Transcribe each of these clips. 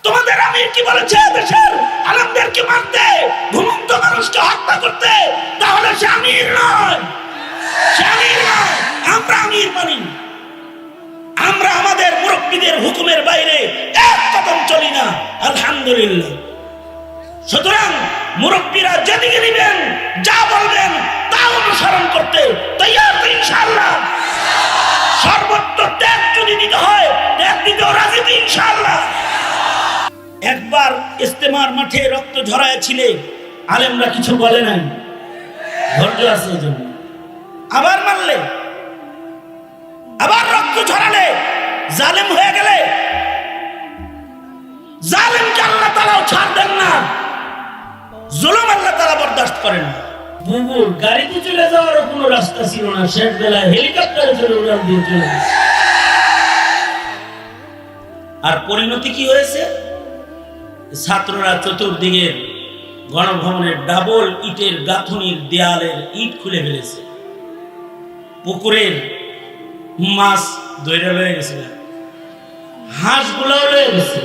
তোমাদের আমির কি বলেছে দেশের আলেমদেরকে মারতে, ঘুমন্ত মানুষকে হত্যা করতে? তাহলে সে আমির নয়, সে আমির নয়। আমরা আমির মানি, আমরা আমাদের মুরব্বীদের হুকুমের বাইরে এক কদম চলি না, আলহামদুলিল্লাহ। সুতরাং মুরব্বীরা যেদিকে নিবেন, যা বলবেন তা অনুসরণ করতে তৈয়ার তো ইনশাআল্লাহ। সর্বোচ্চ ত্যাগ যদি দিতে হয়, ত্যাগ দিতেও রাজি তো ইনশাআল্লাহ। একবার ইস্তেমার মাঠে রক্ত ঝরাইছিলে, আলেমরা কিছু বলে নাই, ধৈর্য আছে এই জন্য। আবার মারলে, আবার রক্ত ঝরালে, জালেম হয়ে গেলে, জালেমকে আল্লাহ তাআলাও ছাড় দেন না, জুলুম আল্লাহ তাআলা বরদাস্ত করেন না। বুবুর গাড়িতে চলে যাওয়ার কোনো রাস্তা ছিল না, শেষ বেলায় হেলিকপ্টারে চলে উড়াল দিয়ে চলে গেছে। আর পরিণতি কি হয়েছে? ছাত্ররা চতুর্দিকে গণভবনের ডাবল ইটের গাঁথনির দেয়ালের ইট খুলে ফেলেছে, পুকুরের মাছ ধরে লয়ে গেছে, হাঁসগুলাও লয়ে গেছে,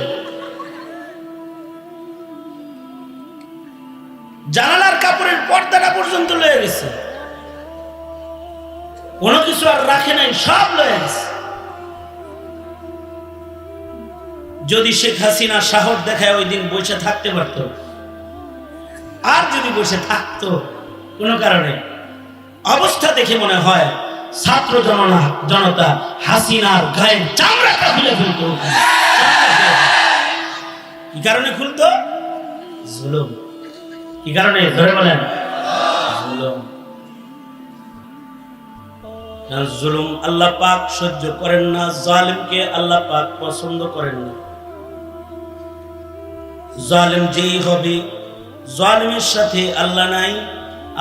জানালার কাপড়ের পর্দাটা পর্যন্ত লয়ে গেছে, কোনো কিছু আর রাখে নাই, সব লয়ে গেছে। যদি শেখ হাসিনা সাহস দেখায় ওই দিন বসে থাকতে পারত, আর যদি বসে থাকতো কোনো কারণে, অবস্থা দেখে মনে হয় ছাত্র জনতা হাসিনার গায়ের চামড়াটা খুলে ফেলতো। কি কারণে খুলতো? জুলুম। কি কারণে? ধরে বলেন, জুলুম। জুলুম আল্লাহ পাক সহ্য করেন না, জালিমকে আল্লাহ পাক পছন্দ করেন না। জালিম যেই হবে, জালিমের সাথে আল্লাহ নাই,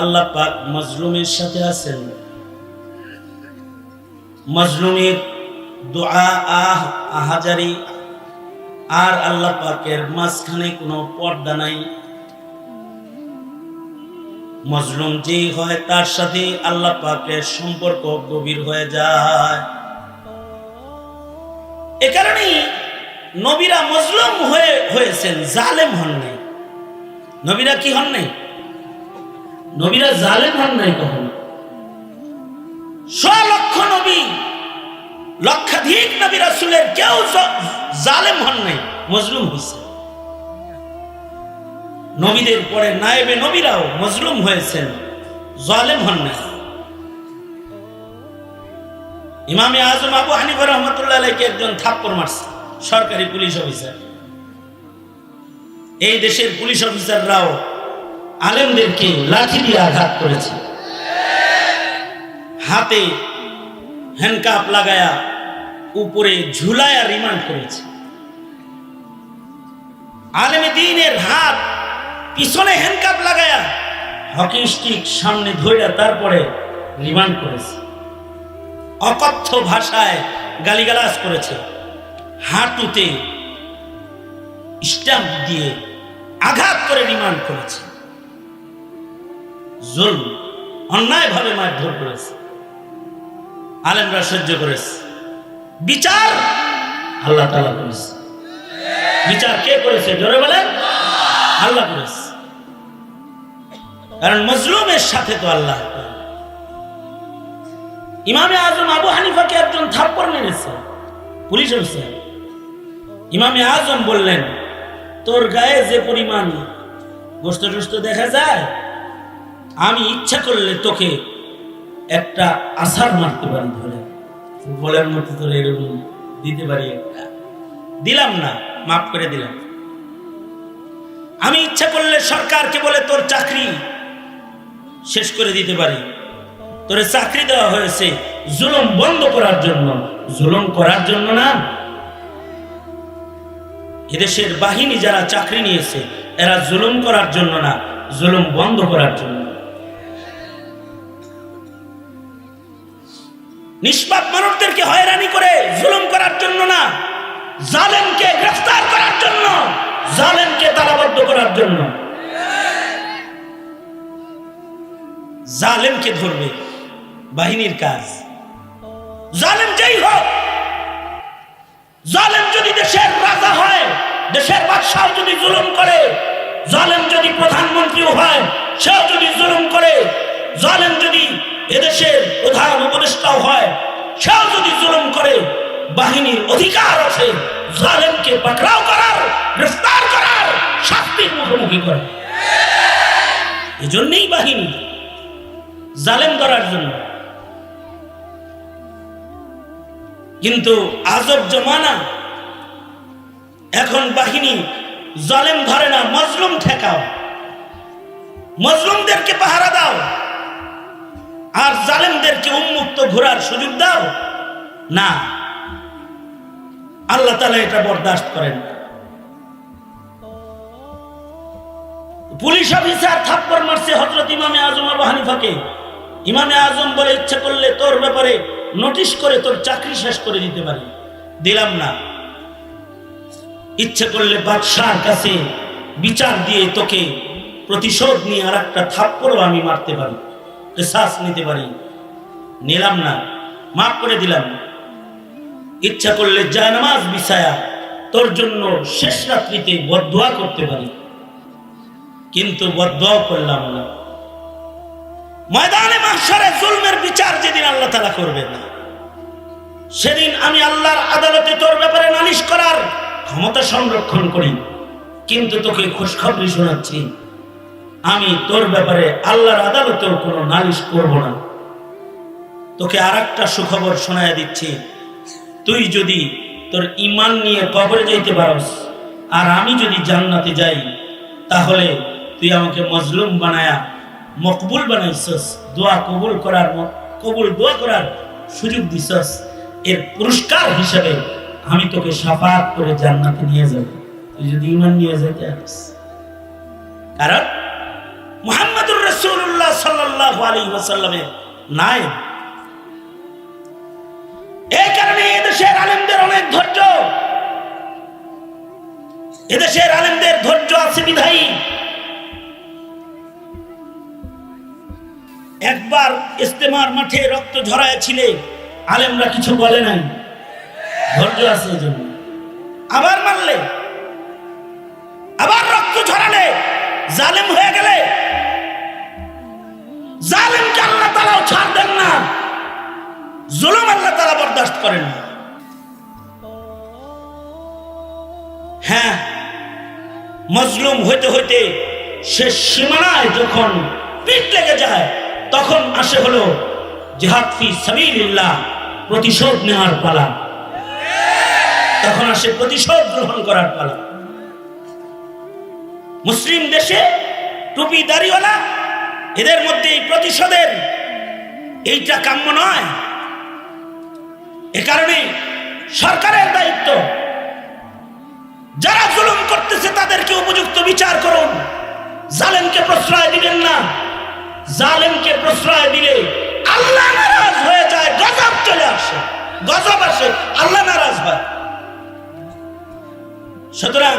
আল্লাহ পাক মাজলুমের সাথে আছেন। মাজলুমের দোয়া আহাজারি আর আল্লাহ পাকের মাঝখানে কোনো পর্দা নাই। মাজলুম যেই হয় তার সাথে আল্লাহ পাকের সম্পর্ক গভীর হয়ে যায়। এ কারণেই নবীরা মাজলুম হয়েছেন, জালেম হন নাই। নবীরা কি হন নাই? নবীরা জালেম হন নাই কখনো। লক্ষ নবী, লক্ষাধিক নবী রাসূলের কেউ জালেম হন নাই, মাজলুম হয়েছে। নবীদের পরে নায়েবে নবীরাও মাজলুম হয়েছেন, জালেম হন নাই। ইমামে আজম আবু হানিফা রাহমাতুল্লাহ আলাইহি একজন থাপ্পড় মারছে, সরকারি পুলিশ অফিসার। এই দেশের পুলিশ অফিসাররাও আলেমদেরকে লাঠি দিয়ে আঘাত করেছে, হাতে হ্যান্ডকাপ লাগায়া উপরে ঝুলায়া রিমান্ড করেছে। আলেমে দ্বীনের হাত পিছনে হ্যান্ডকাপ লাগায়া হকি স্টিক সামনে ধইরা তারপরে রিমান্ড করেছে। অকথ্য ভাষায় গালিগালাজ করেছে, হাঁটুতে স্ট্যাম্প দিয়ে আঘাত করে রিমান্ড করেছে। জুলম, অন্যায়ভাবে মারধর করেছে, আলেমরা সহ্য করেছে। বিচার আল্লাহ তাআলা করেছে। বিচার কে করেছে? জোরে বলেন, আল্লাহ করেছে। কারণ মাজলুমের সাথে তো আল্লাহ। ইমামে আজম আবু হানিফাকে একজন থাপ্পড় মেরেছে পুলিশ অফিসার। ইমামে আজম বললেন, তোর গায়ে যে পরিমাণ গোশত টোস্ত দেখা যায়, আমি ইচ্ছা করলে তোকে একটা আছাড় মারতে পারি, ধরে বলার মতো তোর এরকম দিতে পারি, একটা দিলাম না, মাফ করে দিলাম। আমি ইচ্ছা করলে সরকারকে বলে তোর চাকরি শেষ করে দিতে পারি। তোরে চাকরি দেওয়া হয়েছে জুলুম বন্ধ করার জন্য, জুলুম করার জন্য না। এদেশের বাহিনী যারা চাকরি নিয়েছে এরা জুলুম করার জন্য না, জুলুম বন্ধ করার জন্য। নিষ্পাপ মানুষদেরকে হয়রানি করে জুলুম করার জন্য না, জালেমকে গ্রেফতার করার জন্য, জালেমকে তালাবদ্ধ করার জন্য। জালেমকে ধরবে বাহিনীর কাজ। জালেম যেই হোক, জালেম যদি দেশের রাজা হয়, দেশের বাদশাহ যদি জুলুম করে, জালেম যদি প্রধানমন্ত্রীও হয় সেও যদি জুলুম করে, জালেম যদি এদেশের প্রধান উপদেষ্টাও হয় সেও যদি জুলুম করে, বাহিনীর অধিকার আছে জালেমকে পাকড়াও করার, গ্রেফতার করার, শাস্তির মুখোমুখি করার। এজন্যই বাহিনী জালেম ধরার জন্য। কিন্তু আজব জমানা, এখন বাহিনী জালেম ধরে না, মজলুম ঠেকাও, মজলুমদেরকে পাহারা দাও, আর জালেমদেরকে উন্মুক্ত ঘোরার সুযোগ দাও না। আল্লাহ তাআলা এটা বরদাস্ত করেন না। পুলিশ অফিসার থাপ্পড় মারছে হযরত ইমামে আজম আবু হানিফাকে। ইমামে আজম বলে, ইচ্ছে করলে তোর ব্যাপারে নোটিশ করে তোর চাকরি শেষ করে দিতে পারি, দিলাম না। ইচ্ছে করলে বাদশার কাছে বিচার দিয়ে তোকে প্রতিশোধ নিয়ে আর একটা থাপ্পড়ও আমি মারতে পারি, কিসাস নিতে পারি, নিলাম না, মাফ করে দিলাম। ইচ্ছা করলে জায়নামাজ বিছায়া তোর জন্য শেষ রাত্রিতে বদদোয়া করতে পারি, কিন্তু বদদোয়া করলাম না। ময়দানে মাহশারে জুলমের বিচার যেদিন আল্লাহ তাআলা করবেন না, সেদিন আমি আল্লাহর আদালতে তোর ব্যাপারে নালিশ করার ক্ষমতা সংরক্ষণ করি, কিন্তু তোকে খুশখবরি শোনাচ্ছি, আমি তোর ব্যাপারে আল্লাহর আদালতেও কোনো নালিশ করব না। তোকে আরেকটা সুখবর শোনায় দিচ্ছি, তুই যদি তোর ঈমান নিয়ে কবরে যাইতে পারস আর আমি যদি জান্নাতে যাই, তাহলে তুই আমাকে মজলুম বানায়া মকবুল বানাইছস, দোয়া কবুল দোয়া করার সুযোগ দিছস। এর পুরস্কার হিসেবে আমি তোকে শাফাআত করে জান্নাতে নিয়ে যাব, তুই যদি ঈমান নিয়ে যেতে পারিস। কারণ মুহাম্মদুর রাসূলুল্লাহ সাল্লাল্লাহু আলাইহি ওয়াসাল্লামের নায়েব। এই কারণে এদেশের আলেমদের অনেক ধৈর্য, এদেশের আলেমদের ধৈর্য আছে বিধায়ী একবার ইস্তেমার মাঠে রক্ত ঝরাইছিলে, আলেমরা কিছু বলে নাই, ধৈর্য আছে এজন্য। আবার মারলে, আবার রক্ত ঝরালে, জালেম হয়ে গেলে, জালেমকে আল্লাহ তাআলাও ছাড় দেন না, জুলুম আল্লাহ তাআলা বরদাস্ত করেন না। হ্যাঁ, মজলুম হইতে হইতে শেষ সীমানায় যখন পিঠ লেগে যায়, তখন আসে হলো জিহাদ ফি সাবিলিল্লাহ, প্রতিশোধ নেওয়ার পালা, তখন আসে প্রতিশোধ গ্রহণ করার পালা। মুসলিম দেশে টুপি দাড়িওয়ালা, এদের মধ্যে এই প্রতিশোধের এইটা কাম্য নয়। এ কারণে সরকারের দায়িত্ব, যারা জুলুম করতেছে তাদেরকে উপযুক্ত বিচার করুন, জালেমকে প্রশ্রয় দিবেন না। জালেমকে প্রশ্রয় দিলে আল্লাহ নারাজ হয়ে যায়, গজব চলে আসে, গজব আসে, আল্লাহ নারাজ হয়। সুতরাং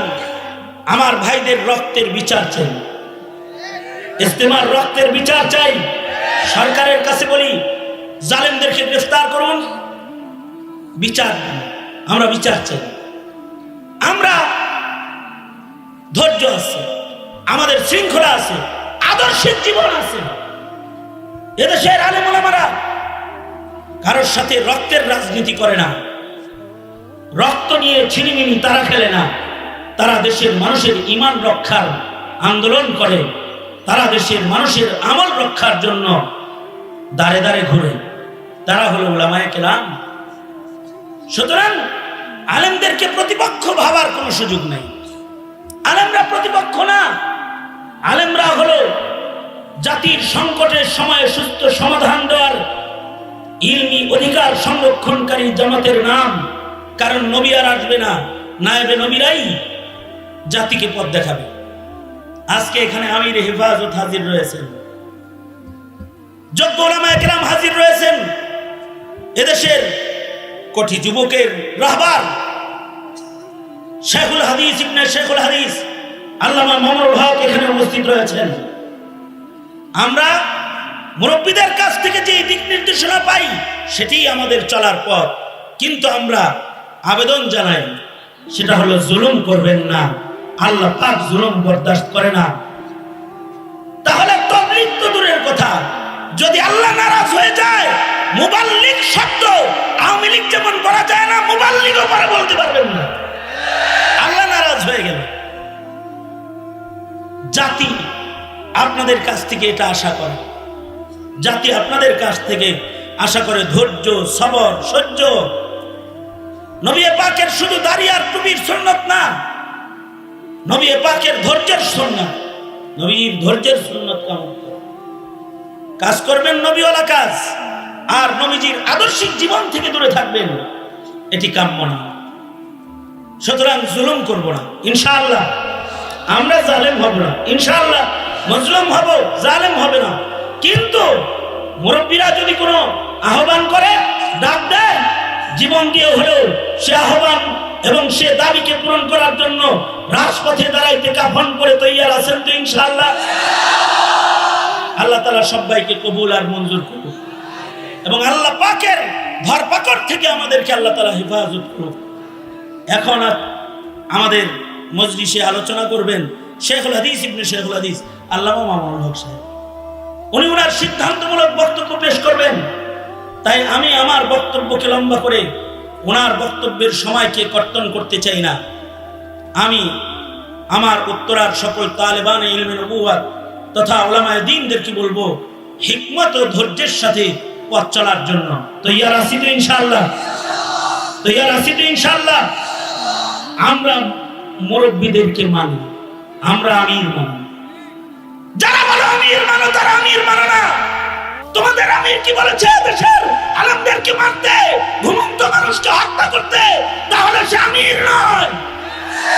আমার ভাইদের রক্তের বিচার চাই, ইস্তেমার রক্তের বিচার চাই। সরকারের কাছে বলি, জালেমদেরকে গ্রেফতার করুন, বিচার, আমরা বিচার চাই। আমরা ধৈর্য আছে, আমাদের শৃঙ্খলা আছে, আদর্শের জীবন আছে। এদেশের আলেম ওলামারা কারোর সাথে রক্তের রাজনীতি করে না, রক্ত নিয়ে ছিনিমিনি তারা খেলে না। তারা দেশের মানুষের ঈমান রক্ষার আন্দোলন করে, তারা দেশের মানুষের আমল রক্ষার জন্য দাঁড়ে দাঁড়ে ঘুরে, তারা হলো উলামায়ে কেরাম। সুতরাং আলেমদেরকে প্রতিপক্ষ ভাবার কোনো সুযোগ নেই। আলেমরা প্রতিপক্ষ না, আলেমরা হলো জাতির সংকটের সময়ে সুস্থ সমাধান দেওয়ার ইলমি অধিকার সংরক্ষণকারী জামাতের নাম। কারণ নবী আর আসবে না, নায়েবে নবীরাই জাতিকে পথ দেখাবে। আজকে এখানে আমির হেফাজত হাজির রয়েছেন, যোগ্য উলামায়ে কেরাম হাজির রয়েছেন, এদেশের কোটি যুবকের রাহবার শেখুল হাদিস ইবনে শেখুল হাদিস আল্লামা মামুনুল হক এখানে উপস্থিত রয়েছেন। আমরা মুরব্বীদের কাছ থেকে যে দিক নির্দেশনা পাই, সেটাই আমাদের চলার পথ। কিন্তু আমরা আবেদন জানাই, সেটা হলো জুলুম করবেন না। আল্লাহ পাক জুলুম বরদাস্ত করে না। তাহলে তাবলীগ তো দূরের কথা, যদি আল্লাহ নারাজ হয়ে যায়, মুবাল্লিগ শব্দ আওয়ামী লীগ যেমন বলা যায় না, মুবাল্লিগও পরে বলতে পারবেন না, আল্লাহ নারাজ হয়ে গেল। জাতি আপনাদের কাছ থেকে এটা আশা করে, জাতি আপনাদের কাছ থেকে আশা করে ধৈর্য, সবর, সহ্য। নবী পাকের শুধু দাড়ি আর টুপির সুন্নাত না, নবী পাকের ধৈর্যের সুন্নাত, নবীর ধৈর্যের সুন্নাত কাজ করবেন, নবীওয়ালা কাজ, আর নবীজির আদর্শিক জীবন থেকে দূরে থাকবেন, এটি কাম্য না। সুতরাং জুলুম করব না ইনশাআল্লাহ, আমরা জালেম হব না ইনশাআল্লাহ, মজলুম হব, জালেম হবে না। কিন্তু মুরব্বীরা যদি কোনো আহ্বান করে, ডাক দেয়, জীবন দিয়ে হলেও সে আহ্বান এবং সে দাবিকে পূরণ করার জন্য রাজপথে দাঁড়াইতে কাফন করে তৈয়ার আছেন তো ইনশাআল্লাহ? আল্লাহ তাআলা সবাইকে কবুল আর মঞ্জুর করুন এবং আল্লাহ পাকের ধরপাকড় থেকে আমাদেরকে আল্লাহ তাআলা হেফাজত করুন। এখন আমাদের মজলিসে আলোচনা করবেন শেখুল হাদিস ইবনে শেখুল হাদিস আল্লামা মামুনুল হক সাহেব। উনি ওনার সিদ্ধান্তমূলক বক্তব্য পেশ করবেন, তাই আমি আমার বক্তব্যকে লম্বা করে ওনার বক্তব্যের সময়কে কর্তন করতে চাই না। আমি আমার উত্তরার সকল তালেবান ইলমে নবুওয়াত তথা উলামায়ে দ্বীনদেরকে বলবো, হিকমত ও ধৈর্যের সাথে পথ চলার জন্য তৈয়ার আছি তো ইনশাআল্লাহ? তৈয়ার আছি তো ইনশাআল্লাহ? আমরা মুরব্বীদেরকে মানি, আমরা আমির মানি। যারা বলো আমির মানো, তারা আমির মানো না। তোমাদের আমির কি বলেছে? দেশের আলেমদেরকে মারতে, ঘুমন্ত মানুষকে হত্যা করতে, তাহলে সে আমির নয়,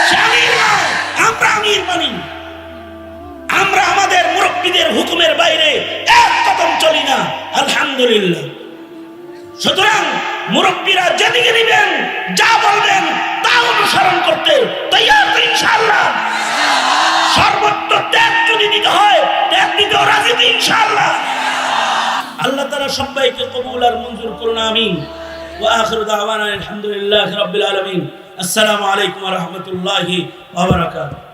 সে আমির নয়। আমরা আমির মানি, আমরা আমাদের মুরব্বীদের হুকুমের বাইরে এক কদম চলি না, আলহামদুলিল্লাহ। সুতরাং মুরব্বীরা যেদিকে নিবেন, যা বলবেন তা অনুসরণ করতে তৈয়ার তো ইনশাআল্লাহ। সর্বোচ্চ ত্যাগ যদি দিতে হয়, ত্যাগ দিতেও রাজি তো ইনশাআল্লাহ। আল্লাহ তাআলা সবাইকে কবুল আর মঞ্জুর করুন, আমিন। ওয়া আখিরু দাওয়ানা আলহামদুলিল্লাহি রাব্বিল আলামিন। আসসালামু আলাইকুম ওয়া রাহমাতুল্লাহি ওয়া বারাকাতুহু।